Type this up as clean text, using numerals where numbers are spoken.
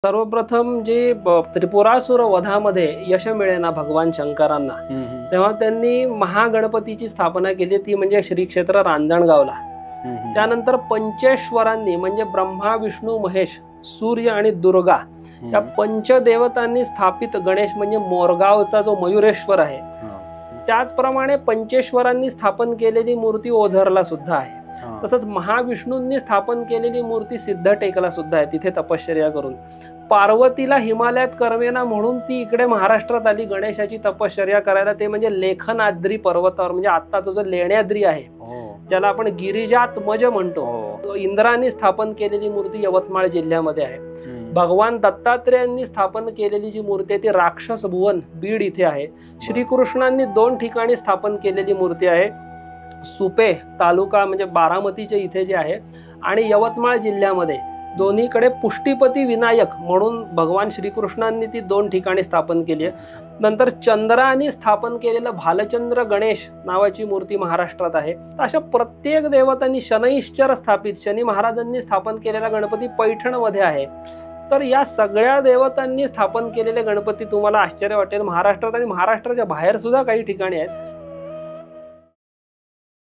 सर्वप्रथम जे त्रिपुरासुर वधामध्ये यश मिळेना भगवान शंकरांना, तेव्हा त्यांनी महागणपतीची स्थापना केली, ती म्हणजे श्री क्षेत्र रांजणगावला. त्यानंतर पंचेश्वरांनी म्हणजे ब्रह्मा, विष्णू, महेश, सूर्य आणि दुर्गा या पंचदेवतांनी स्थापित गणेश म्हणजे मोरगावचा जो मयुरेश्वर आहे. त्याचप्रमाणे पंचेश्वरांनी स्थापन केलेली मूर्ती ओझरला सुद्धा आहे. तसंच महाविष्णूंनी स्थापन केलेली मूर्ती सिद्धटेकला सुद्धा आहे, तिथे तपश्चर्या करून. पार्वतीला हिमालयात करमेना म्हणून ती इकडे महाराष्ट्रात आली गणेशाची तपश्चर्या करायला, ते म्हणजे लेखनाद्री पर्वतावर, म्हणजे आत्ताचा जो लेण्याद्री आहे ज्याला आपण गिरिजात्मज म्हणतो. इंद्रांनी स्थापन केलेली मूर्ती यवतमाळ जिल्ह्यामध्ये आहे. भगवान दत्तात्रेयांनी स्थापन केलेली जी मूर्ती आहे ती राक्षस भुवन बीड इथे आहे. श्रीकृष्णांनी 2 ठिकाणी स्थापन केलेली मूर्ती आहे, सुपे तालुका म्हणजे बारामतीच्या इथे जे आहे, आणि यवतमाळ जिल्ह्यामध्ये दोन्हीकडे पुष्टीपती विनायक म्हणून भगवान श्रीकृष्णांनी ती 2 ठिकाणी स्थापन केली आहे. नंतर चंद्राने स्थापन केलेलं भालचंद्र गणेश नावाची मूर्ती महाराष्ट्रात आहे. तर अशा प्रत्येक देवतांनी, शनईश्चर स्थापित शनी महाराजांनी स्थापन केलेला गणपती पैठणमध्ये आहे. तर या सगळ्या देवतांनी स्थापन केलेले गणपती तुम्हाला आश्चर्य वाटेल महाराष्ट्रात आणि महाराष्ट्राच्या बाहेर सुद्धा काही ठिकाणी आहेत.